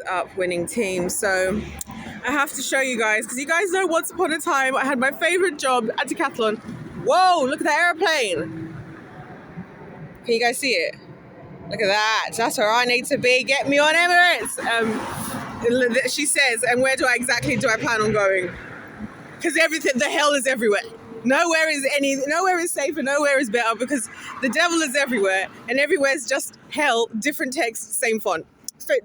Up winning team. So I have to show you guys, because you guys know once upon a time I had my favorite job at Decathlon. Whoa, look at the airplane. Can you guys see it? Look at that. That's where I need to be. Get me on Emirates. She says, and where do I plan on going? Because the hell is everywhere. Nowhere is safe and nowhere is better, because the devil is everywhere, and everywhere is just hell. Different text, same font.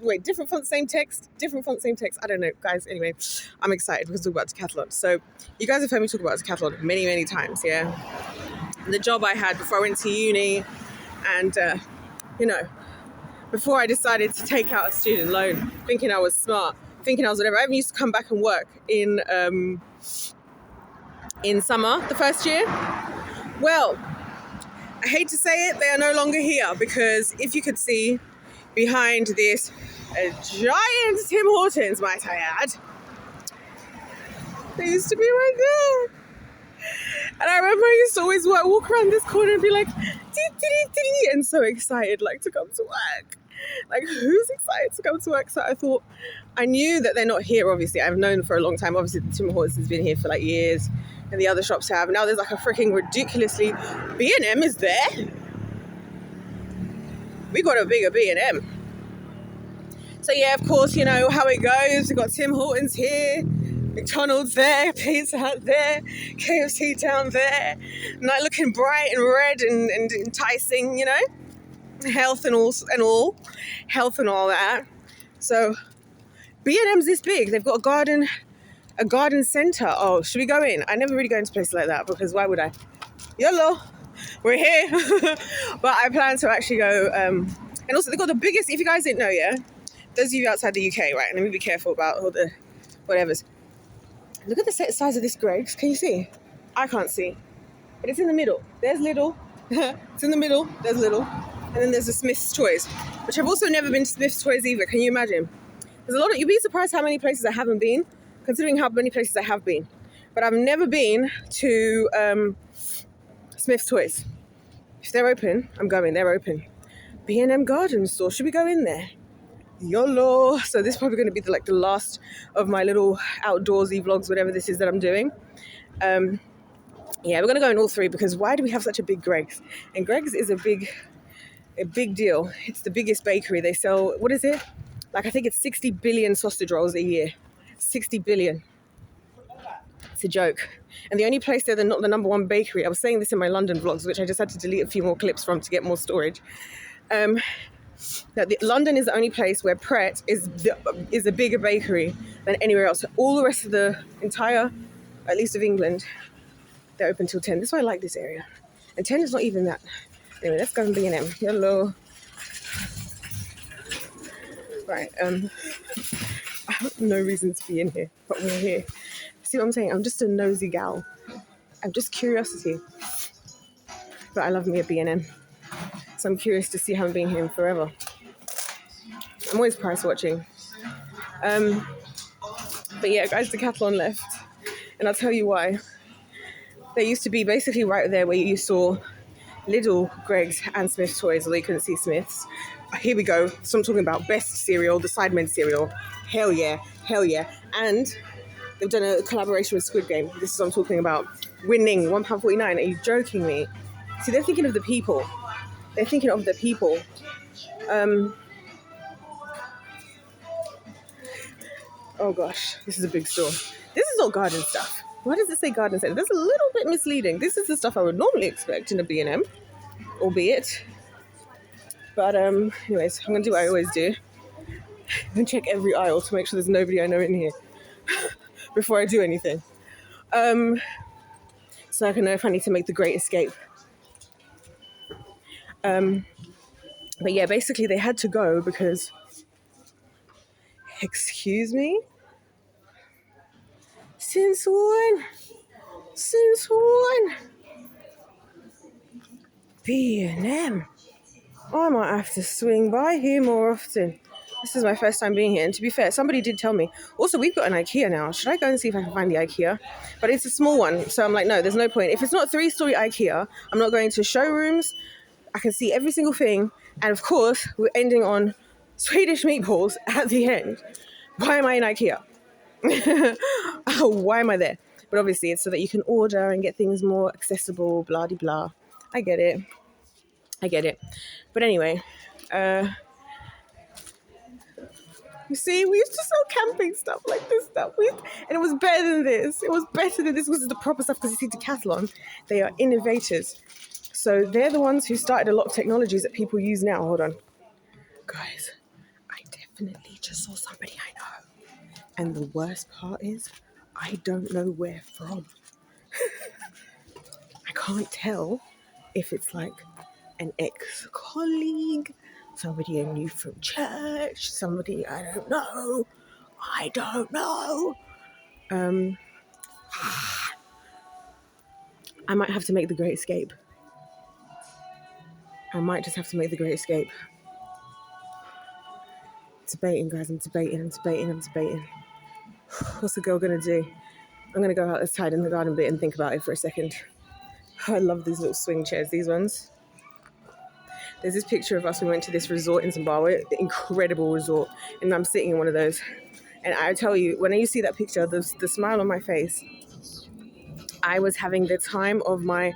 Wait, different font, same text. Different font, same text. I don't know, guys. Anyway, I'm excited because we're talking about Decathlon. So you guys have heard me talk about Decathlon many, many times, yeah? The job I had before I went to uni, and, before I decided to take out a student loan, thinking I was smart, thinking I was whatever. I even used to come back and work in summer, the first year. Well, I hate to say it, they are no longer here, because if you could see behind this giant Tim Hortons, might I add, they used to be right there. And I remember I used to always walk around this corner and be like, dee, and so excited, like, to come to work. Like, who's excited to come to work? So I thought, I knew that they're not here, obviously. I've known for a long time. Obviously, the Tim Hortons has been here for, like, years, and the other shops have. Now there's, like, a freaking ridiculously... B&M is there. We got a bigger B&M. So, yeah, of course, you know how it goes. We've got Tim Hortons here, McDonald's there, Pizza Hut there, KFC down there. Night looking bright and red and enticing, you know? Health and all, health and all that. So B&M's this big. They've got a garden centre. Oh, should we go in? I never really go into places like that, because why would I? YOLO, we're here. But I plan to actually go. And also they've got the biggest, if you guys didn't know, yeah, those of you outside the UK, right? Let me be careful about all the whatevers. Look at the size of this Greggs. Can you see? I can't see. But it's in the middle. There's Lidl. It's in the middle. There's Lidl. And then there's the Smith's Toys, which I've also never been to Smith's Toys either. Can you imagine? There's you'd be surprised how many places I haven't been, considering how many places I have been. But I've never been to Smith's Toys. If they're open, I'm going. They're open. B&M Garden Store. Should we go in there? YOLO. So this is probably going to be the last of my little outdoorsy vlogs, whatever this is that I'm doing. Yeah, we're going to go in all three, because why do we have such a big Greggs? And Greggs is a big deal. It's the biggest bakery. They sell, what is it? Like, I think it's 60 billion sausage rolls a year. 60 billion. It's a joke. And the only place they're not the number one bakery, I was saying this in my London vlogs, which I just had to delete a few more clips from to get more storage. That London is the only place where Pret is a bigger bakery than anywhere else. All the rest of the entire, at least of England, they're open till 10. This is why I like this area. And 10 is not even that. Anyway, let's go and B&M. Hello. Right, I have no reason to be in here, but we're here. See what I'm saying? I'm just a nosy gal. I'm just curiosity. But I love me a B&M. So I'm curious to see how I'm being here forever. I'm always price watching. But yeah, guys, Decathlon left. And I'll tell you why. They used to be basically right there where you saw Lidl, Greggs, and Smith's Toys, although you couldn't see Smith's. Here we go. So I'm talking about best cereal, the Sidemen cereal. Hell yeah, hell yeah. And they've done a collaboration with Squid Game. This is what I'm talking about. Winning £1.49. Are you joking me? See, they're thinking of the people. They're thinking of the people. Oh gosh, this is a big store. This is all garden stuff. Why does it say garden center? That's a little bit misleading. This is the stuff I would normally expect in a B&M, albeit. But anyways, I'm going to do what I always do. I'm going to check every aisle to make sure there's nobody I know in here before I do anything. So I can know if I need to make the great escape. But yeah, basically they had to go because... Excuse me? Since when? B&M. I might have to swing by here more often. This is my first time being here. And to be fair, somebody did tell me. Also, we've got an IKEA now. Should I go and see if I can find the IKEA? But it's a small one. So I'm like, no, there's no point. If it's not 3-story IKEA, I'm not going to showrooms. I can see every single thing. And of course, we're ending on Swedish meatballs at the end. Why am I in IKEA? Why am I there? But obviously it's so that you can order and get things more accessible, blah de blah. I get it. But anyway, you see, we used to sell camping stuff like this stuff. And it was better than this. It was better than this. This was the proper stuff because you see Decathlon, they are innovators. So they're the ones who started a lot of technologies that people use now. Hold on. Guys, I definitely just saw somebody I know. And the worst part is, I don't know where from. I can't tell if it's like an ex-colleague, somebody I knew from church, somebody I don't know. I might have to make the great escape. I might just have to make the great escape. Debating, guys, I'm debating. What's the girl gonna do? I'm gonna go outside in the garden bit and think about it for a second. I love these little swing chairs, these ones. There's this picture of us, we went to this resort in Zimbabwe, the incredible resort, and I'm sitting in one of those. And I tell you, when you see that picture, the smile on my face, I was having the time of my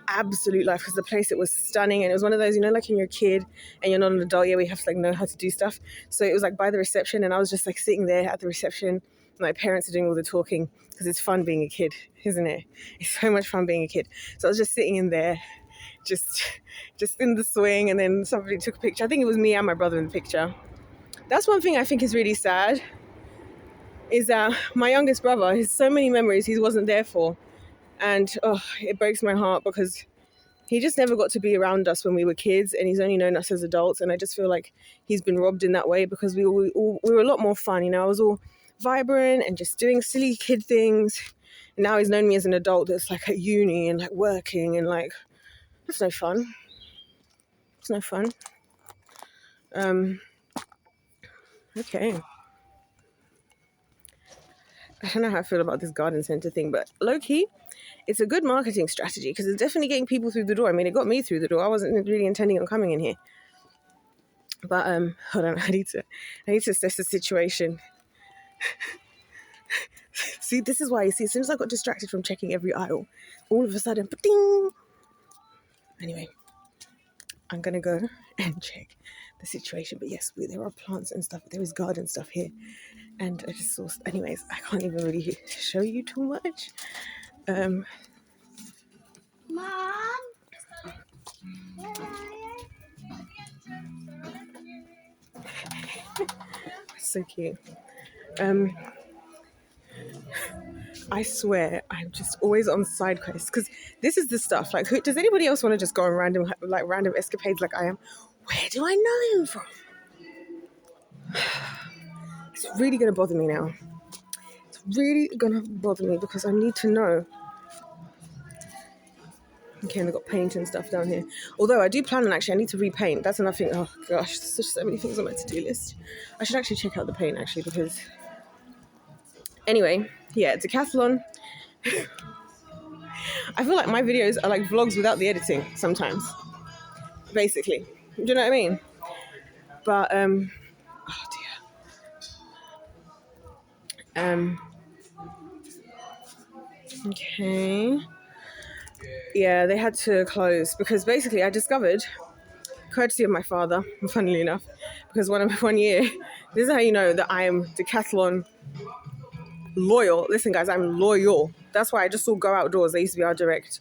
absolute life because the place, it was stunning. And it was one of those, like when you're a kid and you're not an adult yet, we have to like know how to do stuff. So it was like by the reception, and I was just like sitting there at the reception. My parents are doing all the talking because it's fun being a kid, isn't it? It's so much fun being a kid. So I was just sitting in there, just in the swing, and then somebody took a picture. I think it was me and my brother in the picture. That's one thing I think is really sad, is that my youngest brother has so many memories he wasn't there for. And it breaks my heart because he just never got to be around us when we were kids, and he's only known us as adults. And I just feel like he's been robbed in that way because we were a lot more fun. I was all vibrant and just doing silly kid things. And now he's known me as an adult that's like at uni and like working, and like, it's no fun. It's no fun. Okay. I don't know how I feel about this garden centre thing, but low-key, it's a good marketing strategy because it's definitely getting people through the door. I mean, it got me through the door. I wasn't really intending on coming in here. But hold on, I need to assess the situation. See, this is why, as soon as I got distracted from checking every aisle, all of a sudden, ding! Anyway, I'm going to go and check the situation. But yes, there are plants and stuff. There is garden stuff here. And I just saw, anyways, I can't even really show you too much. Mom? Where are you? So cute. I swear, I'm just always on side quests because this is the stuff. Like, does anybody else want to just go on random escapades like I am? Where do I know him from? It's really going to bother me now. It's really going to bother me because I need to know. Okay, and they've got paint and stuff down here. Although I do plan on I need to repaint. That's another thing. Oh gosh, there's just so many things on my to-do list. I should actually check out the paint actually because... Anyway, yeah, Decathlon. I feel like my videos are like vlogs without the editing sometimes. Basically. Do you know what I mean? But, oh dear. Okay. Yeah, they had to close because basically I discovered, courtesy of my father, funnily enough, because one year, this is how you know that I am Decathlon loyal. Listen, guys, I'm loyal. That's why I just saw Go Outdoors. They used to be our direct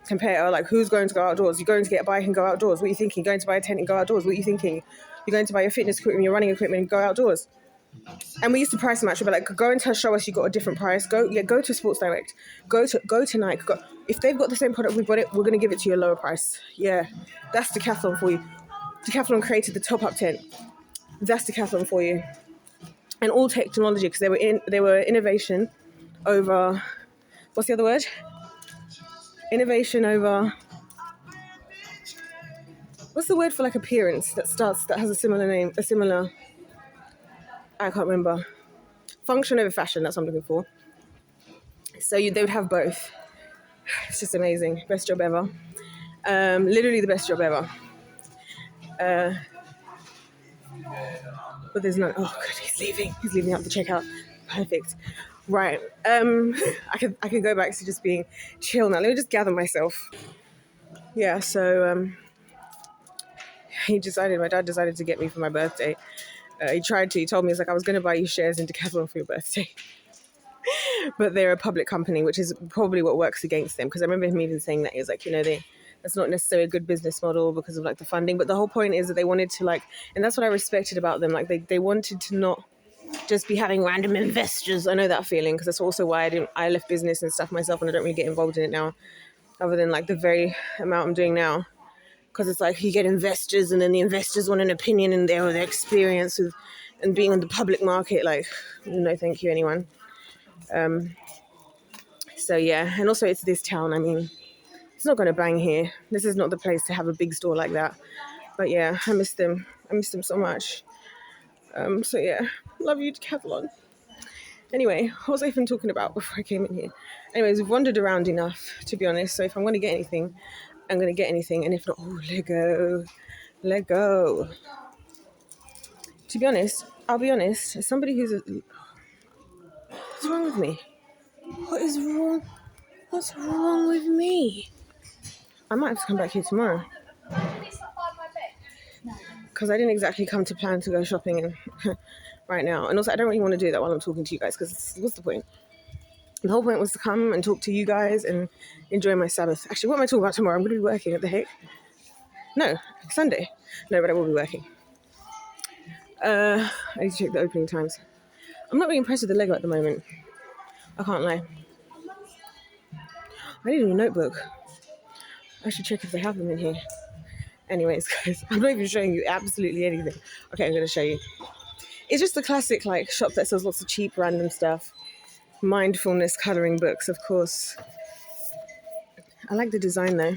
competitor. Like, who's going to go outdoors? You're going to get a bike and go outdoors. What are you thinking? Going to buy a tent and go outdoors. What are you thinking? You're going to buy your fitness equipment, your running equipment, and go outdoors. And we used to price match. But like, go and show us you got a different price. Go to Sports Direct. Go to Nike. If they've got the same product we've got it, we're going to give it to you a lower price. Yeah, that's Decathlon for you. Decathlon created the top-up tent. That's Decathlon for you. And all technology, because they were innovation over, what's the other word? Innovation over, what's the word for like appearance that has a similar name, I can't remember. Function over fashion, that's what I'm looking for. So they would have both. It's just amazing. Best job ever. Literally the best job ever. But there's no. Oh, good. He's leaving. He's leaving out the checkout. Perfect. Right. I can go back to just being chill now. Let me just gather myself. Yeah. So my dad decided to get me for my birthday. He tried to. He told me, I was going to buy you shares in Decathlon for your birthday. But they're a public company, which is probably what works against them. Because I remember him even saying that. He was like, that's not necessarily a good business model because of like the funding. But the whole point is that they wanted to and that's what I respected about them. Like they wanted to not just be having random investors. I know that feeling because that's also why I left business and stuff myself, and I don't really get involved in it now, other than like the very amount I'm doing now. Because it's like you get investors, and then the investors want an opinion and their experience with and being on the public market. Like, no, thank you, anyone. So yeah, and also it's this town. I mean, it's not going to bang here. This is not the place to have a big store like that. But yeah, I miss them. I miss them so much. So yeah, love you, Decathlon. Anyway, what was I even talking about before I came in here? Anyways, we've wandered around enough, to be honest. So if I'm going to get anything, I'm going to get anything. And if not, let go. To be honest, I'll be honest, as somebody what's wrong with me? What is wrong? What's wrong with me? I might have to come back here tomorrow. Because I didn't exactly come to plan to go shopping right now. And also, I don't really want to do that while I'm talking to you guys, because what's the point? The whole point was to come and talk to you guys and enjoy my Sabbath. Actually, what am I talking about tomorrow? I'm going to be working. What the heck? No, Sunday. No, but I will be working. I need to check the opening times. I'm not really impressed with the Lego at the moment. I can't lie. I need a new notebook. I should check if they have them in here. Anyways, guys, I'm not even showing you absolutely anything. Okay, I'm going to show you. It's just the classic shop that sells lots of cheap random stuff. Mindfulness colouring books, of course. I like the design though.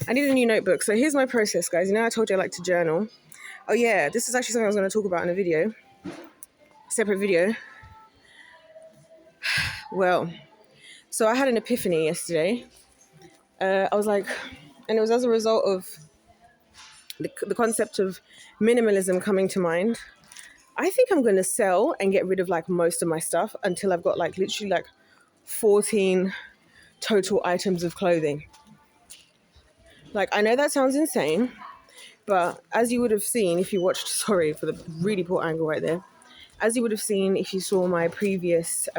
I need a new notebook. So here's my process, guys. I told you I like to journal. Oh yeah, this is actually something I was going to talk about in a video. Separate video. Well, so I had an epiphany yesterday. I was like, and it was as a result of the concept of minimalism coming to mind. I think I'm going to sell and get rid of most of my stuff until I've got literally 14 total items of clothing. I know that sounds insane, but as you would have seen if you watched, sorry for the really poor angle right there, as you would have seen if you saw my previous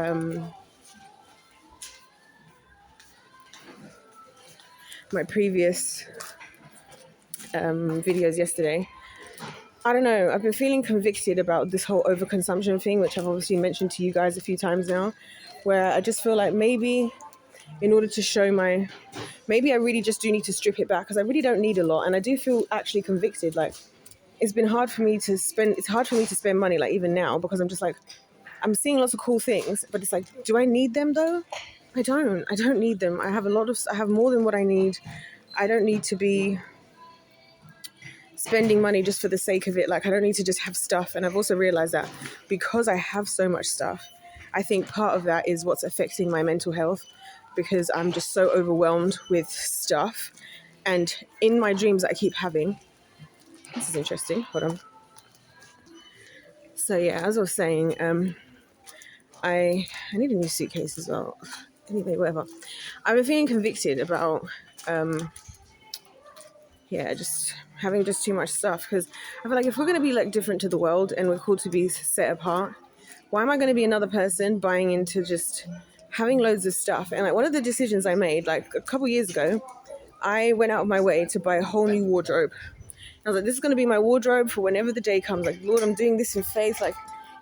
videos yesterday, I don't know, I've been feeling convicted about this whole overconsumption thing, which I've obviously mentioned to you guys a few times now, where I just feel like maybe in order to show maybe I really just do need to strip it back, because I really don't need a lot. And I do feel actually convicted. It's hard for me to spend money, even now, because I'm just I'm seeing lots of cool things, but it's do I need them though? I don't need them. I have more than what I need. I don't need to be spending money just for the sake of it. I don't need to just have stuff. And I've also realized that because I have so much stuff, I think part of that is what's affecting my mental health, because I'm just so overwhelmed with stuff. And in my dreams that I keep having, this is interesting, hold on. So yeah, as I was saying, I need a new suitcase as well. Anyway, whatever. I've been feeling convicted about, just having just too much stuff, because I feel if we're going to be different to the world and we're called to be set apart, why am I going to be another person buying into just having loads of stuff? And one of the decisions I made a couple years ago, I went out of my way to buy a whole new wardrobe. I was this is going to be my wardrobe for whenever the day comes. Lord, I'm doing this in faith,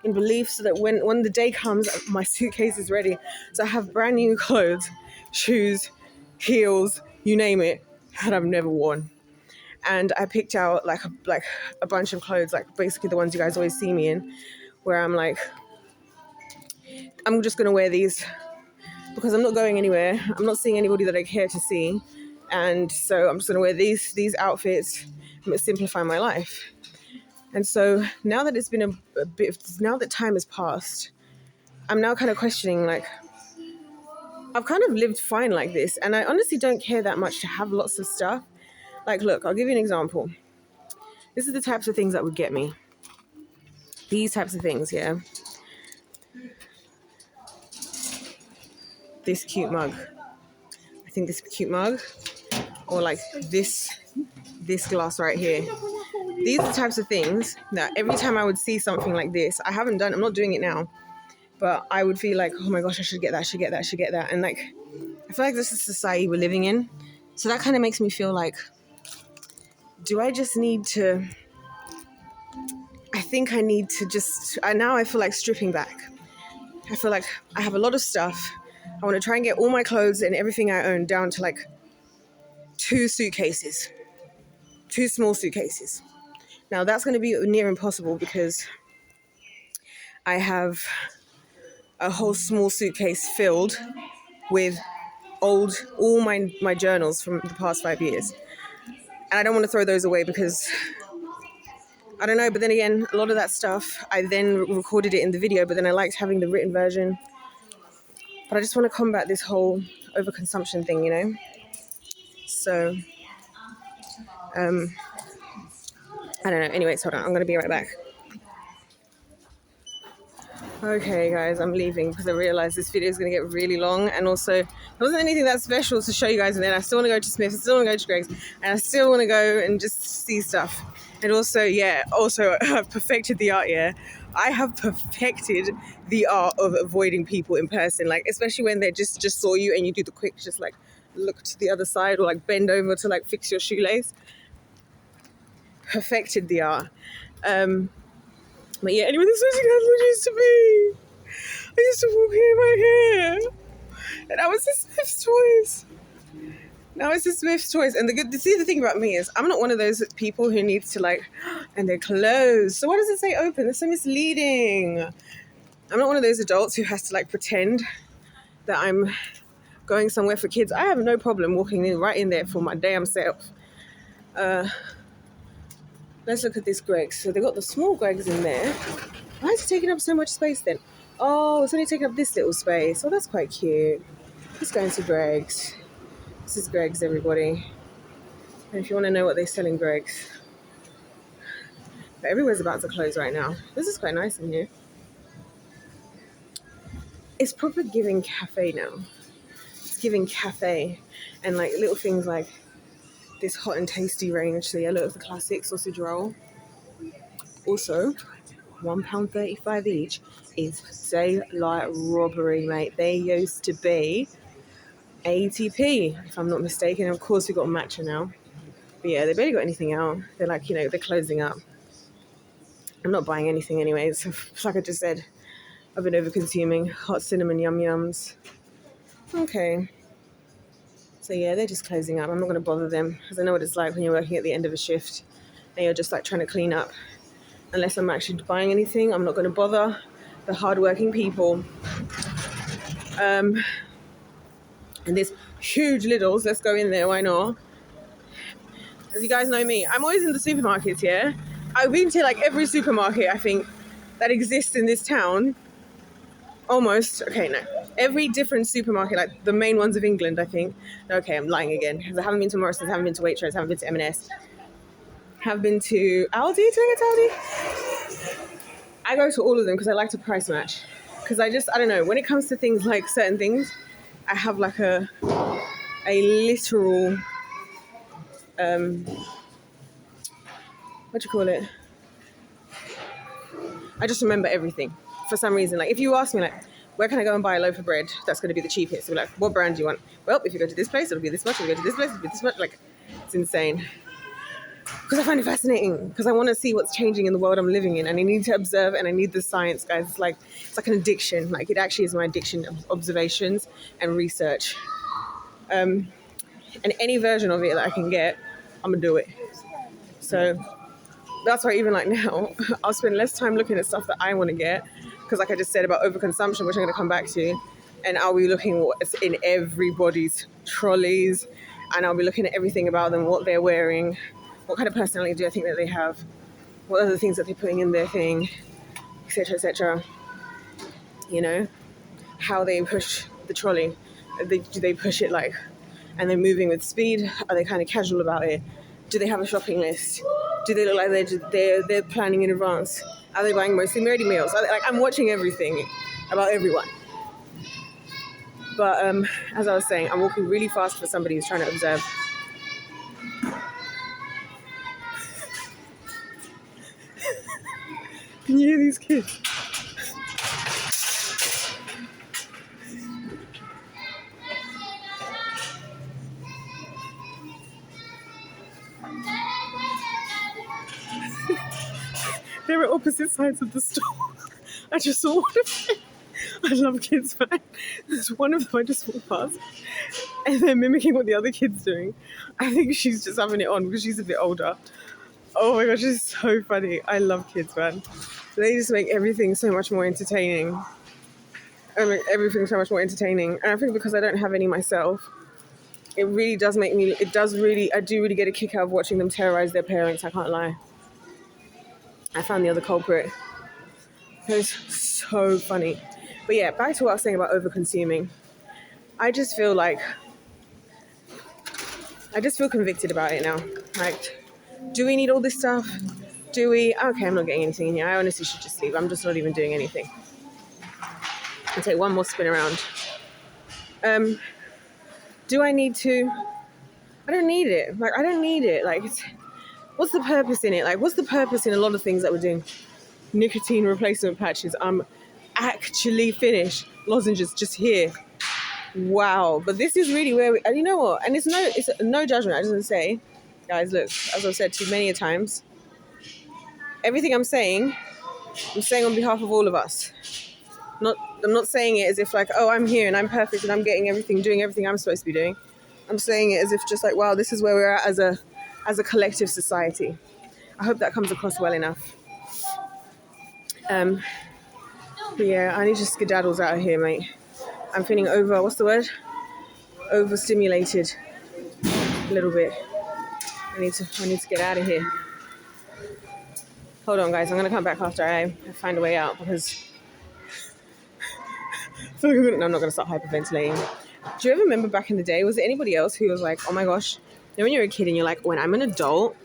in belief, so that when the day comes, my suitcase is ready. So I have brand new clothes, shoes, heels, you name it, that I've never worn. And I picked out a bunch of clothes, basically the ones you guys always see me in, where I'm I'm just going to wear these because I'm not going anywhere. I'm not seeing anybody that I care to see. And so I'm just going to wear these outfits and simplify my life. And so now that it's been a bit, now that time has passed, I'm now kind of questioning, I've kind of lived fine like this. And I honestly don't care that much to have lots of stuff. Look, I'll give you an example. This is the types of things that would get me. These types of things, yeah. This cute mug. I think this cute mug, or like this glass right here. These are the types of things that every time I would see something like this, I'm not doing it now, but I would feel like, oh my gosh, I should get that, I should get that. And like, I feel like this is the society we're living in. So that kind of makes me feel like, do I just need to, I think I need to just, now I feel like stripping back. I feel like I have a lot of stuff. I want to try and get all my clothes and everything I own down to like 2 suitcases, 2 small suitcases. Now that's going to be near impossible because I have a whole small suitcase filled with all my journals from the past 5 years. And I don't want to throw those away because, I don't know, but then again, a lot of that stuff, I then recorded it in the video, but then I liked having the written version. But I just want to combat this whole overconsumption thing, you know? So, I don't know. Anyways, hold on. I'm going to be right back. Okay, guys, I'm leaving because I realized this video is going to get really long. And also, there wasn't anything that special to show you guys. And then I still want to go to Smith's, I still want to go to Greg's, and I still want to go and just see stuff. And also, I've perfected the art, yeah. I have perfected the art of avoiding people in person, like, especially when they just saw you and you do the quick, just like look to the other side or like bend over to like fix your shoelace. Perfected the art. But yeah, anyway, this is how it used to be. I used to walk here right here. And I was the Smith's toys. Now it's the Smith's toys. And the thing about me is I'm not one of those people who needs to like, and they're closed. So why does it say open? That's so misleading. I'm not one of those adults who has to like pretend that I'm going somewhere for kids. I have no problem walking right in there for my damn self. Let's look at this Greg's. So they've got the small Greg's in there. Why is it taking up so much space then? Oh, it's only taking up this little space. Oh, that's quite cute. Let's go into Greg's. This is Greg's, everybody. And if you want to know what they sell in Greg's. But everywhere's about to close right now. This is quite nice in here. It's proper giving cafe now. It's giving cafe. And like little things like this hot and tasty range. So yeah, look at the classic sausage roll. Also, £1.35 each is daylight robbery, mate. They used to be 80p, if I'm not mistaken. Of course, we've got matcha now. But yeah, they barely got anything out. They're like, they're closing up. I'm not buying anything anyway. So, like I just said, I've been over-consuming hot cinnamon yum-yums. Okay. So yeah, they're just closing up. I'm not going to bother them because I know what it's like when you're working at the end of a shift and you're just like trying to clean up. Unless I'm actually buying anything, I'm not going to bother the hardworking people. And there's huge Lidls. Let's go in there. Why not? As you guys know me, I'm always in the supermarkets, yeah? I've been to like every supermarket, I think, that exists in this town. Almost. Okay, no. Every different supermarket, like the main ones of England, I think. Okay, I'm lying again. Because I haven't been to Morrison's, haven't been to Waitrose, haven't been to M&S. Have been to Aldi. Did I get to Aldi? I go to all of them because I like to price match. Because I don't know, when it comes to things like certain things, I have like a literal, what do you call it? I just remember everything for some reason. Like if you ask me like, where can I go and buy a loaf of bread that's going to be the cheapest? So like, what brand do you want? Well, if you go to this place, it'll be this much. If you go to this place, it'll be this much. Like, it's insane. Because I find it fascinating. Because I want to see what's changing in the world I'm living in. And I need to observe and I need the science, guys. It's like an addiction. Like it actually is my addiction of observations and research. And any version of it that I can get, I'm going to do it. So that's why even like now, I'll spend less time looking at stuff that I want to get. Because like I just said about overconsumption, which I'm going to come back to. And I'll be looking what's in everybody's trolleys. And I'll be looking at everything about them, what they're wearing. What kind of personality do I think that they have? What are the things that they're putting in their thing, etc., etc. How they push the trolley. Do they push it like, and they're moving with speed? Are they kind of casual about it? Do they have a shopping list? Do they look like they're planning in advance? Are they buying mostly ready meals? I'm watching everything about everyone. But as I was saying, I'm walking really fast for somebody who's trying to observe. Can you hear these kids? They're at opposite sides of the store. I just saw one of them. I love kids, man. There's one of them I just walked past, and they're mimicking what the other kid's doing. I think she's just having it on because she's a bit older. Oh my gosh, it's so funny. I love kids, man. They just make everything so much more entertaining. And I think because I don't have any myself, it really does make me, I do really get a kick out of watching them terrorize their parents, I can't lie. I found the other culprit. It was so funny. But yeah, back to what I was saying about over-consuming. I just feel convicted about it now. Like, do we need all this stuff? Do we? Okay, I'm not getting anything in here. I honestly should just leave. I'm just not even doing anything. I'll take one more spin around. Do I need to? I don't need it. Like, I don't need it. Like, what's the purpose in it? Like, what's the purpose in a lot of things that we're doing? Nicotine replacement patches. I'm actually finished. Lozenges just here. Wow. But this is really where and you know what? And it's no judgment. I just want to say, guys, look, as I've said to you many a times, everything I'm saying on behalf of all of us. I'm not saying it as if like, oh, I'm here and I'm perfect and I'm getting everything, doing everything I'm supposed to be doing. I'm saying it as if just like, wow, this is where we're at as a collective society. I hope that comes across well enough. But yeah, I need to skedaddles out of here, mate. I'm feeling overstimulated a little bit. I need to get out of here. Hold on, guys. I'm going to come back after I find a way out because I'm not going to start hyperventilating. Do you ever remember back in the day, was there anybody else who was like, oh my gosh, you know when you're a kid and you're like, when I'm an adult,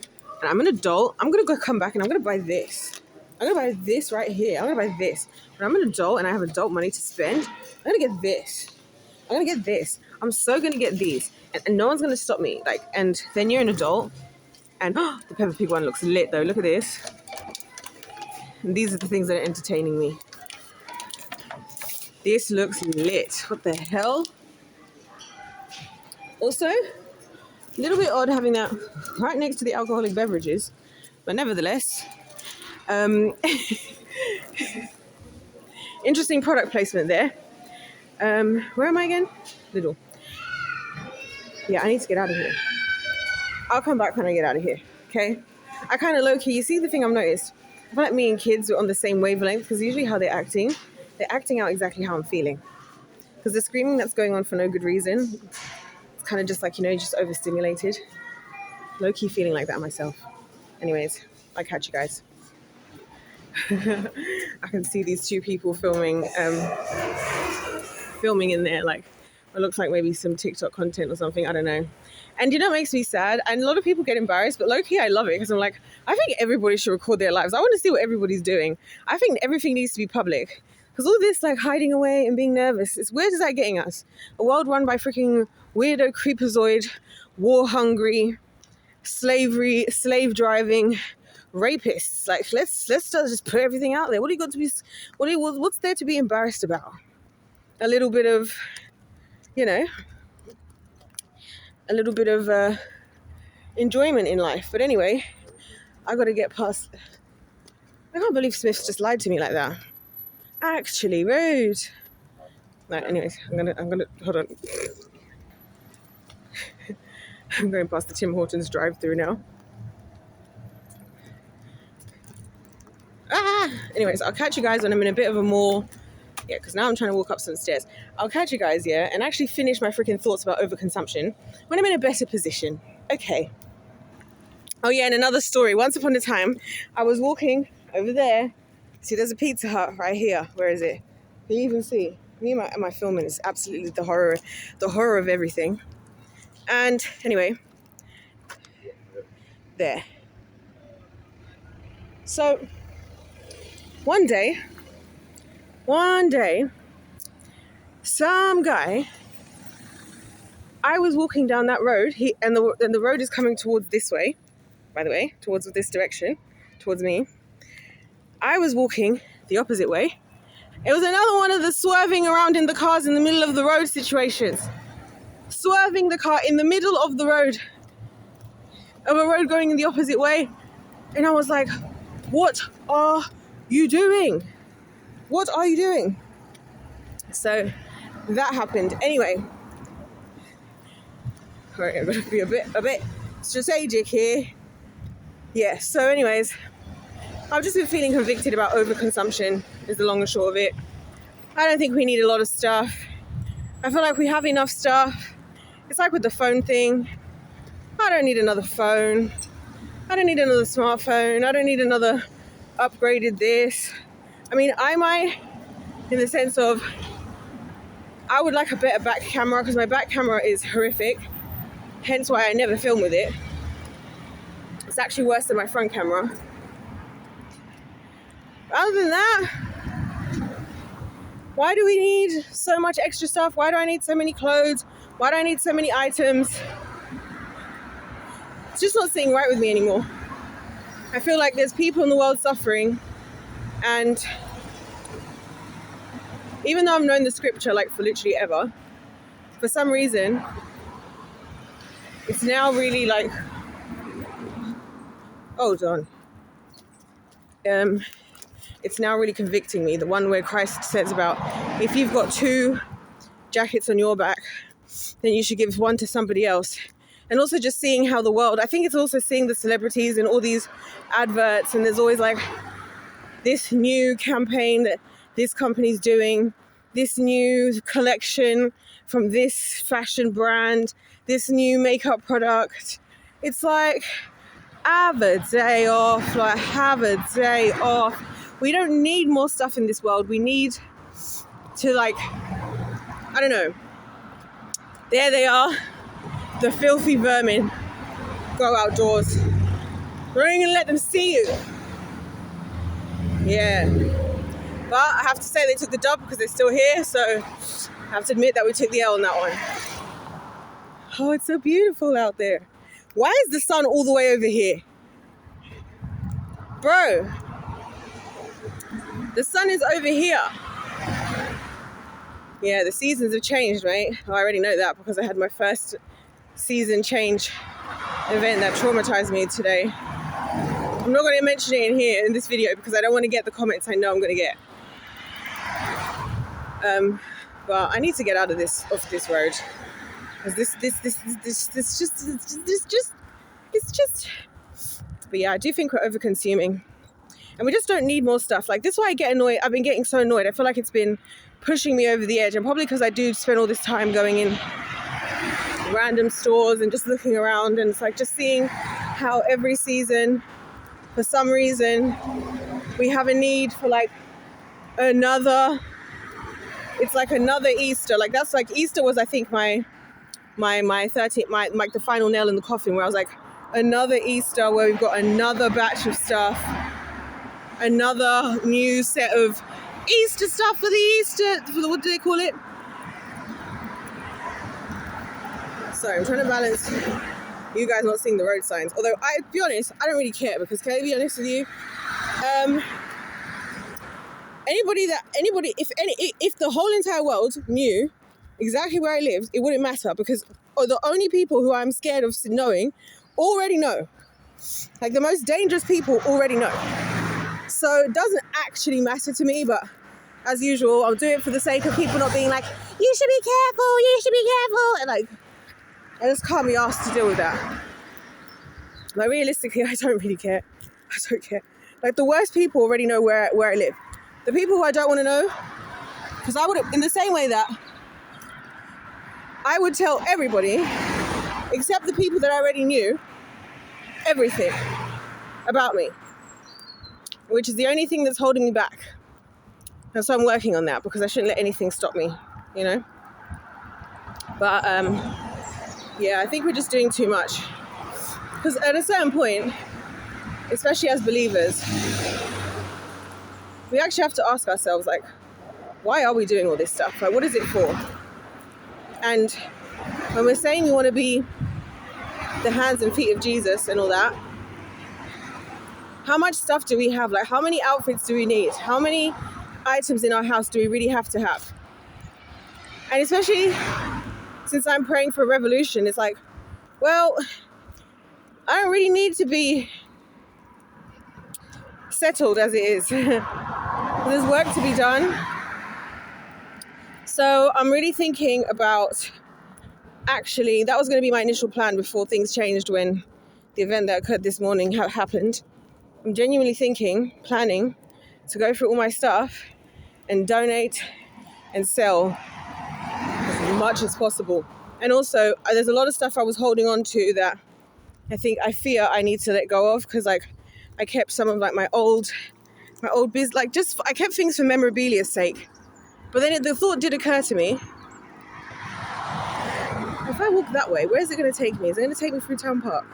I'm going to go come back and I'm going to buy this. I'm going to buy this right here. I'm going to buy this. When I'm an adult and I have adult money to spend, I'm going to get this. I'm going to get this. I'm so going to get these. And no one's going to stop me. Like, and then you're an adult and the Peppa Pig one looks lit though. Look at this. And these are the things that are entertaining me. This looks lit. What the hell? Also, a little bit odd having that right next to the alcoholic beverages. But nevertheless, interesting product placement there. Where am I again? Little. Yeah, I need to get out of here. I'll come back when I get out of here, okay? I kind of low-key, you see the thing I've noticed? I feel like me and kids are on the same wavelength because usually how they're acting out exactly how I'm feeling. Because the screaming that's going on for no good reason, it's kind of just like, just overstimulated. Low-key feeling like that myself. Anyways, I'll catch you guys. I can see these two people filming in there, like it looks like maybe some TikTok content or something, I don't know. And it makes me sad, and a lot of people get embarrassed, but low-key I love it because I'm like, I think everybody should record their lives. I want to see what everybody's doing. I think everything needs to be public because all this like hiding away and being nervous, where is that getting us? A world run by freaking weirdo creepazoid, war-hungry, slave driving rapists. Like let's just put everything out there. What's there to be embarrassed about? A little bit of enjoyment in life. But anyway, I got to get past. I can't believe Smith just lied to me like that. Actually, rude. No, anyways, I'm gonna hold on. I'm going past the Tim Hortons drive-through now. Anyways, I'll catch you guys when I'm in a bit of a more. Yeah, because now I'm trying to walk up some stairs. I'll catch you guys, and actually finish my freaking thoughts about overconsumption when I'm in a better position. Okay. Oh, yeah, and another story. Once upon a time, I was walking over there. See, there's a Pizza Hut right here. Where is it? Can you even see? Me and my filming is absolutely the horror of everything. And anyway, there. So, one day, some guy, I was walking down that road, and the road is coming towards this way, by the way, towards this direction, towards me. I was walking the opposite way. It was another one of the swerving around in the cars in the middle of the road situations. Swerving the car in the middle of the road, of a road going in the opposite way. And I was like, what are you doing? What are you doing? So that happened. Anyway, all right, I'm going to be a bit strategic here. Yeah, so anyways, I've just been feeling convicted about overconsumption is the long and short of it. I don't think we need a lot of stuff. I feel like we have enough stuff. It's like with the phone thing. I don't need another phone. I don't need another smartphone. I don't need another upgraded this. I mean, I might, in the sense of, I would like a better back camera because my back camera is horrific. Hence why I never film with it. It's actually worse than my front camera. Other than that, why do we need so much extra stuff? Why do I need so many clothes? Why do I need so many items? It's just not sitting right with me anymore. I feel like there's people in the world suffering, and even though I've known the scripture like for literally ever, for some reason, it's now really like, hold on. It's now really convicting me. The one where Christ says about, if you've got 2 jackets on your back, then you should give one to somebody else. And also just seeing how the world, I think it's also seeing the celebrities and all these adverts, and there's always like this new campaign that this company's doing, this new collection from this fashion brand, this new makeup product. It's like, have a day off, like have a day off. We don't need more stuff in this world. We need to like, I don't know. There they are, the filthy vermin. Go outdoors. We're not gonna let them see you. Yeah. But I have to say they took the dub because they're still here, so I have to admit that we took the L on that one. Oh, it's so beautiful out there. Why is the sun all the way over here? Bro, the sun is over here. Yeah, the seasons have changed, mate. I already know that because I had my first season change event that traumatized me today. I'm not going to mention it in here in this video because I don't want to get the comments I know I'm going to get. But I need to get out of this road because it's just. But yeah, I do think we're over consuming, and we just don't need more stuff. Like, this is why I get annoyed. I've been getting so annoyed. I feel like it's been pushing me over the edge, and probably because I do spend all this time going in random stores and just looking around, and it's like just seeing how every season, for some reason, we have a need for like another. It's like another Easter. Like, that's like Easter was, I think, my 30th, like the final nail in the coffin, where I was like, another Easter where we've got another batch of stuff, another new set of Easter stuff for the Easter, what do they call it? Sorry, I'm trying to balance you guys not seeing the road signs. Although, to be honest, I don't really care, because can I be honest with you? If the whole entire world knew exactly where I lived, it wouldn't matter, because the only people who I'm scared of knowing already know. Like, the most dangerous people already know. So it doesn't actually matter to me, but as usual, I'll do it for the sake of people not being like, you should be careful, and like, I just can't be asked to deal with that. Like, realistically, I don't really care. I don't care. Like, the worst people already know where I live. The people who I don't want to know, because I would, in the same way that I would tell everybody, except the people that I already knew, everything about me, which is the only thing that's holding me back. And so I'm working on that, because I shouldn't let anything stop me, you know? But, yeah, I think we're just doing too much. Because at a certain point, especially as believers, we actually have to ask ourselves, like, why are we doing all this stuff? Like, what is it for? And when we're saying we want to be the hands and feet of Jesus and all that, how much stuff do we have? Like, how many outfits do we need? How many items in our house do we really have to have? And especially since I'm praying for a revolution, it's like, well, I don't really need to be settled as it is. There's work to be done. So I'm really thinking about, actually, that was going to be my initial plan before things changed when the event that occurred this morning happened. I'm genuinely planning to go through all my stuff and donate and sell as much as possible. And also, there's a lot of stuff I was holding on to that I fear I need to let go of, because like I kept some of like my old biz, like just I kept things for memorabilia's sake. But then the thought did occur to me: if I walk that way, where is it going to take me? Is it going to take me through Town Park?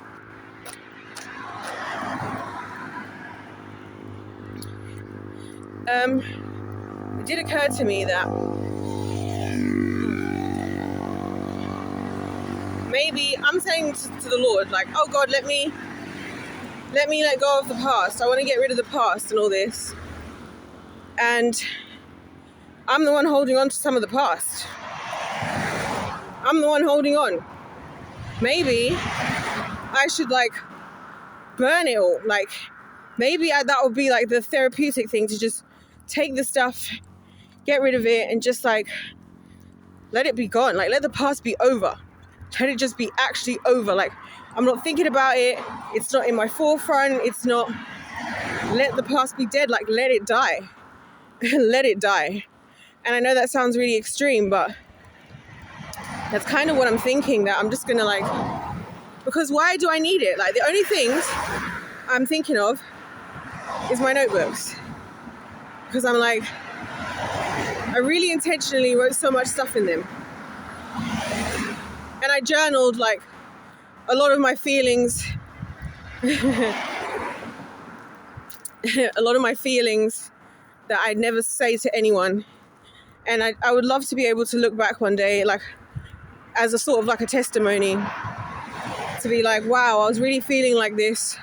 It did occur to me that maybe I'm saying to the Lord, like, oh God, let me let go of the past. I want to get rid of the past and all this. And I'm the one holding on to some of the past. I'm the one holding on. Maybe I should like burn it all. Like maybe that would be like the therapeutic thing, to just take the stuff, get rid of it, and just like let it be gone. Like let the past be over. Let it just be actually over. Like I'm not thinking about it. It's not in my forefront. It's not. Let the past be dead. Like let it die. Let it die. And I know that sounds really extreme, but that's kind of what I'm thinking, that I'm just gonna like, because why do I need it? Like the only things I'm thinking of is my notebooks, because I'm like, I really intentionally wrote so much stuff in them, and I journaled like a lot of my feelings a lot of my feelings that I'd never say to anyone. And I would love to be able to look back one day, like as a sort of like a testimony, to be like, wow, I was really feeling like this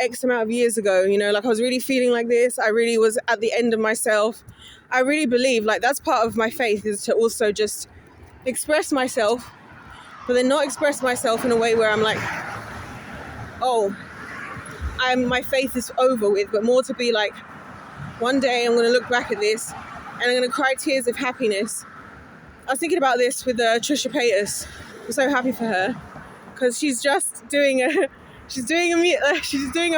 X amount of years ago, you know, like I was really feeling like this. I really was at the end of myself. I really believe like that's part of my faith, is to also just express myself, but then not express myself in a way where I'm like, oh, my faith is over with, but more to be like, one day I'm going to look back at this and I'm going to cry tears of happiness. I was thinking about this with Trisha Paytas. I'm so happy for her, because she's just doing a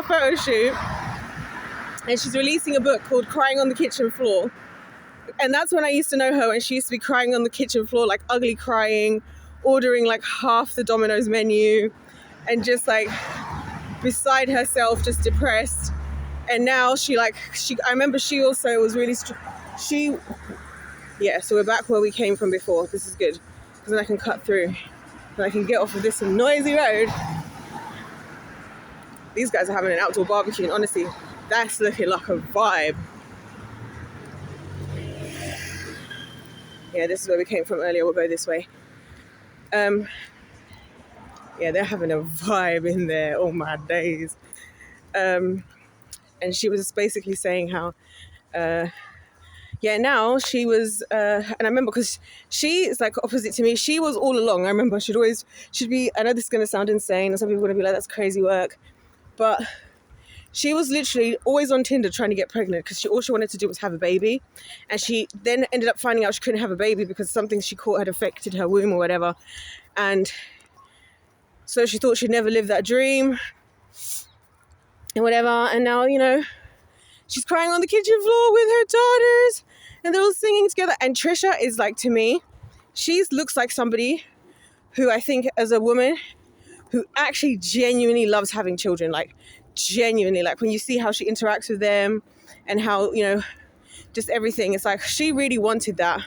photo shoot, and she's releasing a book called Crying on the Kitchen Floor. And that's when I used to know her, and she used to be crying on the kitchen floor, like ugly crying, ordering like half the Domino's menu, and just like beside herself, just depressed. And now I remember she also was really, so we're back where we came from before. This is good, because then I can cut through and I can get off of this noisy road. These guys are having an outdoor barbecue, and honestly, that's looking like a vibe. Yeah, this is where we came from earlier. We'll go this way. Yeah, they're having a vibe in there. Oh my days. And she was basically saying how, now she was, and I remember, because she is like opposite to me. She was all along. I remember she'd be, I know this is going to sound insane, and some people are going to be like, that's crazy work. But she was literally always on Tinder trying to get pregnant, because all she wanted to do was have a baby. And she then ended up finding out she couldn't have a baby because something she caught had affected her womb or whatever. And so she thought she'd never live that dream and whatever. And now, you know, she's crying on the kitchen floor with her daughters, and they're all singing together. And Trisha is like, to me, she looks like somebody who I think, as a woman, who actually genuinely loves having children, like genuinely, like when you see how she interacts with them and how, you know, just everything, it's like she really wanted that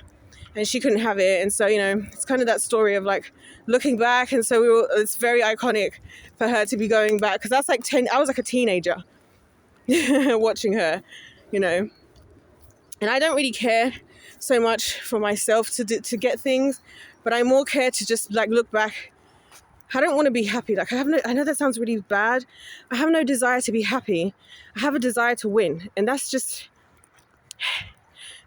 and she couldn't have it. And so, you know, it's kind of that story of like looking back. And so it's very iconic for her to be going back, because that's like I was like a teenager watching her, you know. And I don't really care so much for myself to get things, but I more care to just like look back. I don't want to be happy. Like I know that sounds really bad. I have no desire to be happy. I have a desire to win. And that's just,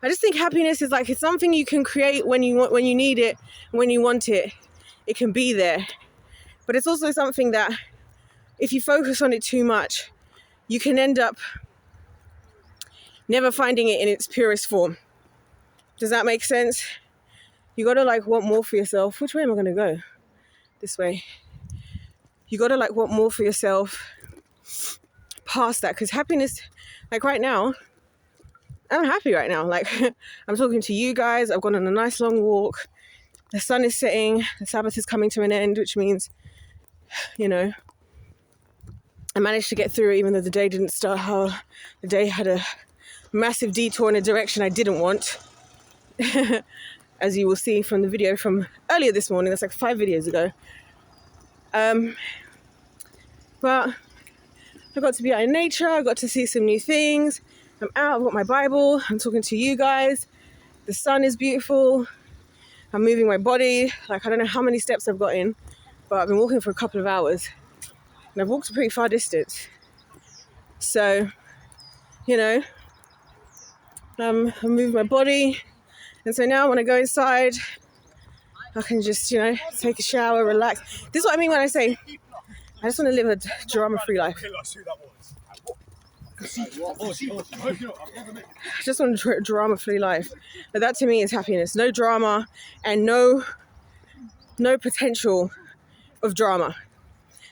I just think happiness is like, it's something you can create when you need it, when you want it. It can be there. But it's also something that if you focus on it too much, you can end up never finding it in its purest form. Does that make sense? You got to like want more for yourself. Which way am I going to go? This way. You got to like want more for yourself past that. Because happiness, like right now, I'm happy right now. Like I'm talking to you guys. I've gone on a nice long walk. The sun is setting. The Sabbath is coming to an end, which means, you know, I managed to get through it even though the day didn't start how the day had a massive detour in a direction I didn't want. As you will see from the video from earlier this morning. That's like 5 videos ago. But I got to be out in nature. I got to see some new things. I'm out. I've got my Bible. I'm talking to you guys. The sun is beautiful. I'm moving my body. Like I don't know how many steps I've got in, but I've been walking for a couple of hours. And I've walked a pretty far distance. So, you know, I'm moving my body. And so now when I go inside, I can just, you know, take a shower, relax. This is what I mean when I say, I just want to live a drama-free life. I just want a drama-free life. But that to me is happiness. No drama and no potential of drama.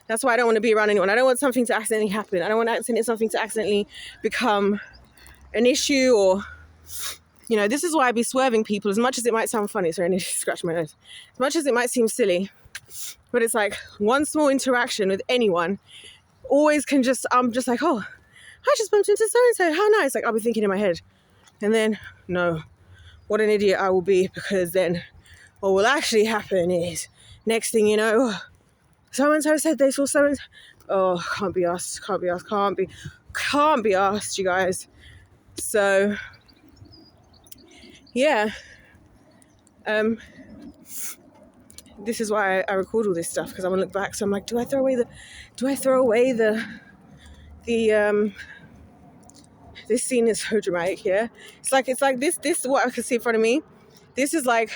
That's why I don't want to be around anyone. I don't want something to accidentally happen. I don't want something to accidentally become an issue or... You know, this is why I be swerving people, as much as it might sound funny. Sorry, I need to scratch my nose. As much as it might seem silly, but it's like one small interaction with anyone always can just, I'm just like, oh, I just bumped into so-and-so. How nice. Like, I'll be thinking in my head. And then, no, what an idiot I will be, because then what will actually happen is, next thing you know, so-and-so said they saw so-and-so. Oh, can't be asked, can't be asked, you guys. So... yeah, this is why I record all this stuff, because I want to look back. So I'm like, do I throw away the this scene is so dramatic. Yeah, it's like this what I can see in front of me. This is like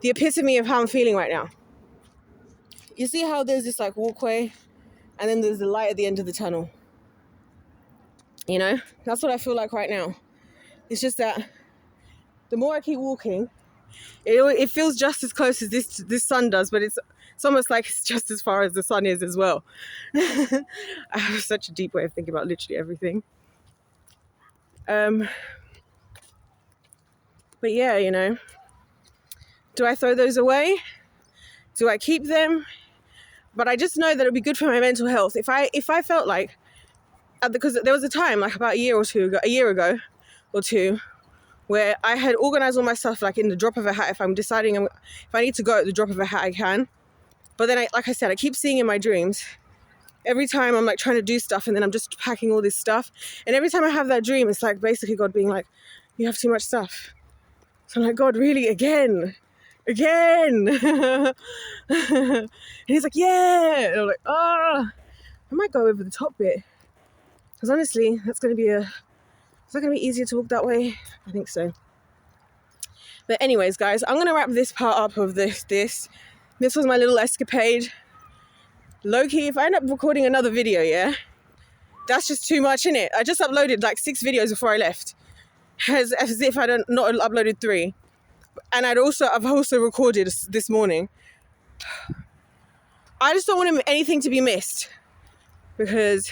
the epitome of how I'm feeling right now. You see how there's this like walkway, and then there's the light at the end of the tunnel. You know, that's what I feel like right now. It's just that the more I keep walking, it feels just as close as this sun does, but it's almost like it's just as far as the sun is as well. I have such a deep way of thinking about literally everything. But yeah, you know, do I throw those away? Do I keep them? But I just know that it'll be good for my mental health. If I felt like, because there was a time like about a year ago or two, where I had organized all my stuff like in the drop of a hat. If I'm deciding if I need to go at the drop of a hat, I can. But then, like I said, I keep seeing in my dreams, every time I'm like trying to do stuff and then I'm just packing all this stuff. And every time I have that dream, it's like basically God being like, you have too much stuff. So I'm like, God, really? Again? And he's like, yeah. And I'm like, I might go over the top bit. Because honestly, is that going to be easier to walk that way? I think so. But anyways, guys, I'm going to wrap this part up of this. This was my little escapade. Low-key, if I end up recording another video, yeah, that's just too much, innit? I just uploaded like 6 videos before I left. As if I not uploaded 3. And I've also recorded this morning. I just don't want anything to be missed. Because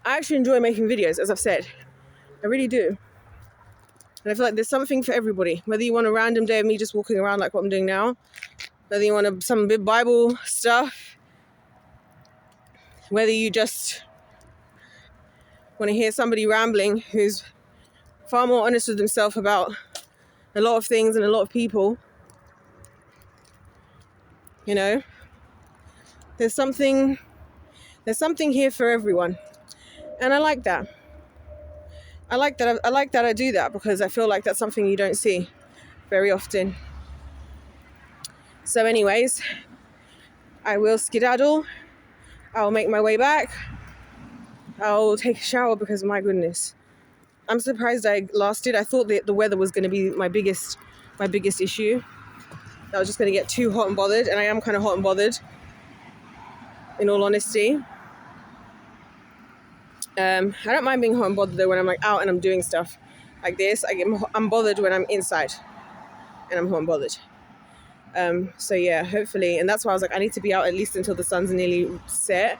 I actually enjoy making videos, as I've said. I really do. And I feel like there's something for everybody. Whether you want a random day of me just walking around like what I'm doing now, whether you want some big Bible stuff, whether you just want to hear somebody rambling who's far more honest with themselves about a lot of things and a lot of people, you know, there's something here for everyone. And I like that. I like that I do that, because I feel like that's something you don't see very often. So anyways, I will skedaddle. I'll make my way back. I'll take a shower, because my goodness, I'm surprised I lasted. I thought that the weather was going to be my biggest issue. I was just going to get too hot and bothered, and I am kind of hot and bothered, in all honesty. I don't mind being hot and bothered though when I'm like out and I'm doing stuff like this. I'm bothered when I'm inside and I'm hot and bothered. So yeah, hopefully, and that's why I was like, I need to be out at least until the sun's nearly set,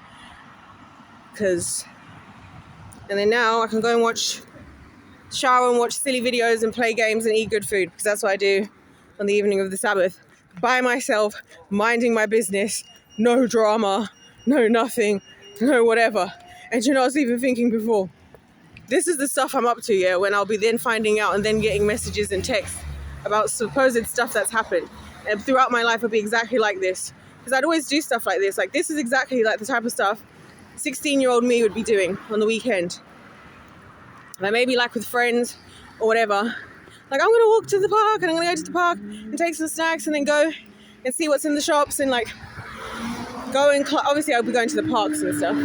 and then now I can go and shower and watch silly videos and play games and eat good food, because that's what I do on the evening of the Sabbath, by myself, minding my business, no drama, no nothing, no whatever. And you know, I was even thinking before, this is the stuff I'm up to, yeah, when I'll be then finding out and then getting messages and texts about supposed stuff that's happened. And throughout my life, it'll be exactly like this. Because I'd always do stuff like this. Like, this is exactly like the type of stuff 16-year-old me would be doing on the weekend. Like, maybe like with friends or whatever. Like, I'm going to walk to the park, and I'm going to go to the park and take some snacks, and then go and see what's in the shops, and like go and obviously I'll be going to the parks and stuff.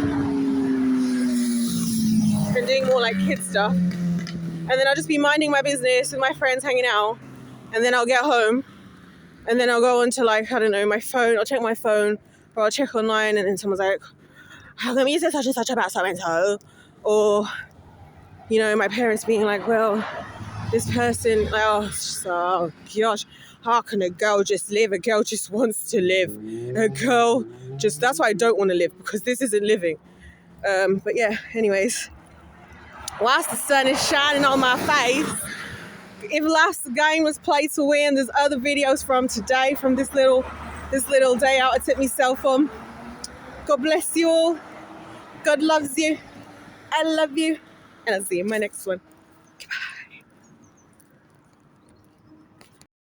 And doing more like kid stuff, and then I'll just be minding my business with my friends, hanging out, and then I'll get home, and then I'll go on to, like, I don't know, my phone. I'll check my phone, or I'll check online, and then someone's like, how come you said such and such about so and so? Or, you know, my parents being like, well, this person, like, oh gosh, how can a girl just live? A girl just wants to live. A girl just, that's why I don't want to live, because this isn't living. But yeah, anyways, whilst the sun is shining on my face, if last game was play to win, there's other videos from today, from this little day out I took myself on. God bless you all. God loves you. I love you. And I'll see you in my next one. Goodbye.